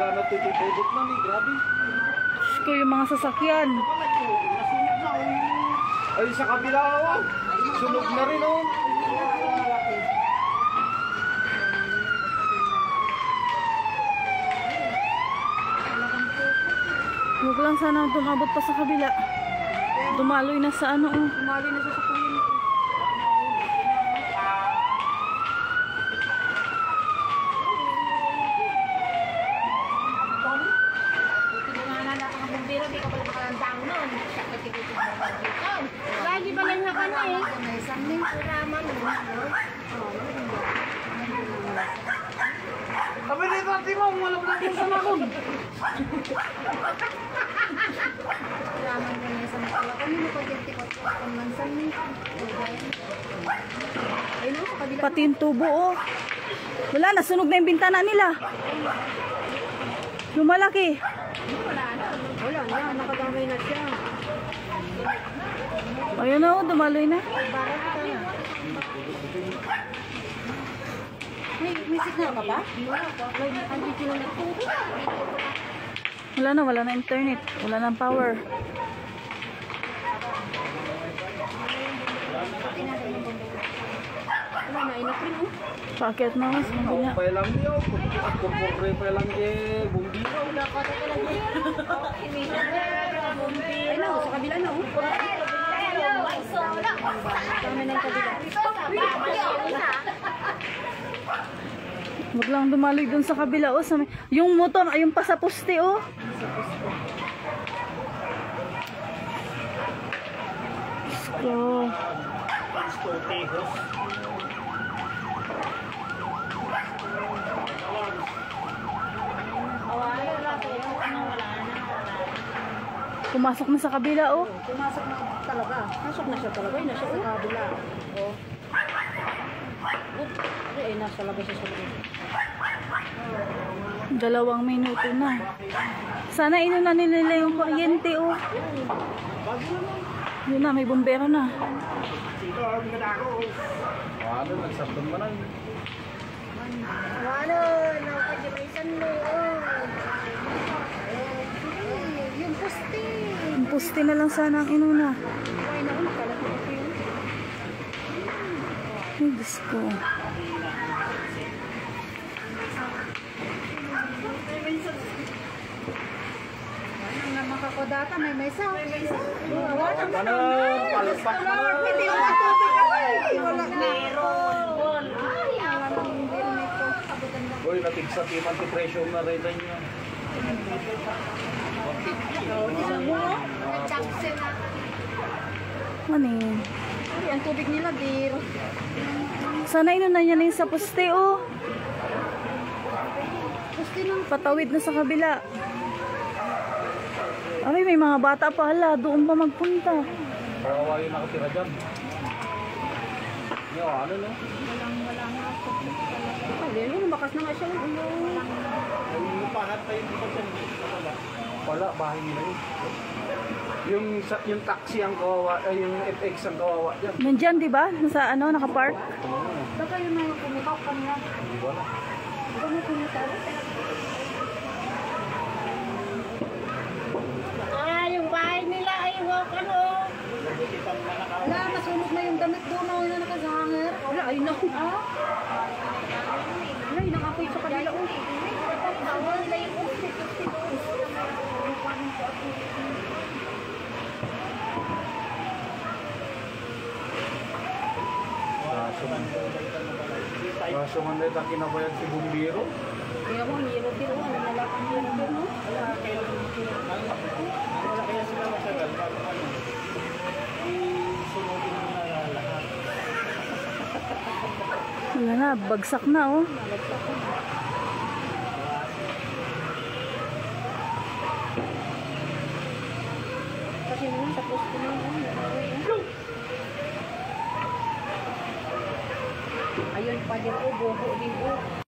talaga natutubot na ni, grabe. Ko yung mga sasakyan. Ay, sa kabila, oh. Sunog na rin, oh. Huwag lang sana dumabot pa sa kabila. Dumaloy na sa ano, oh. Dumali na sa sakuhin. Lagi ba lang nga ka na eh? Sabi ni Tati mo, wala mo natin sa nakon. Pati yung tubo, oh. Wala, nasunog na yung bintana nila. Yung malaki. Wala na, nakadamay na siya. Ayun na, oh, dumaloy na. May signal ka ba? Wala na internet. Wala na power. Wala na, inapin mo. Paket na, mas Ako mabila. pa lang niyo, kumpure pa lang eh, bumbiro. Ay na, sa kabila na. Dami na yung kabila. Wag lang dumaloy dun sa kabila, oh. Yung motor, yung pa sa poste, oh. So, pumasok na sa kabila, oh. Pumasok na talaga. Pasok na siya talaga. Ay, nasa kabila. Oh. Ay, nasa labas siya sa kabila. 2 minuto na. Sana inuna nila yung kuryente, oh. Yun na, may bumbero na. Ano, nagsabdong mo na yun. Ano, nakadirisan mo. Yung poste. Yung poste na lang sana ang inuna. Ay, naun, kalat mo ko yun. Ay, Diyos ko. Makakodata, may mesa. Wala na. Ano, palpak na. Hindi mo matubig ako eh. Wala na. Meron. Ay, wala nang bill nito. Uy, natigsa timan ti presyo na rin niya. Ano yun? Ay, ang tubig nila, dear. Sana inuna niya na yung sa poste, oh. Poste lang. Patawid na sa kabila. Ay, may mga bata pa, hala. Doon pa magpunta. Kawawa yung nakatira dyan. Yo, ano no? Wala nga ako. Ay, yun, lumakas na nga siya. Ay, pahat pa yung dito dyan. Wala, bahay nila yun. Yung taxi ang kawawa, ay yung FX ang kawawa dyan. Nandyan, di ba? Sa ano, nakapark. Baka yun na yung pumutaw kanina. Wala. Baka may pumutaw. Yung bahay nila ay ano. Wala, nasunog na yung damit doon na nakasahanger. Wala, ay na. Wala, yun ang apoy sa kanila. Kaso man dahil ang kinabayad si Bumbiro. Kaya mo, hiro pero ano nalakang hiro pero no? Wala kaya sila masagal bago ano. Sunodin mo na lahat. Wala na, bagsak na, oh. Kasi naman sa posto na yun. Ayun pa din, buho din.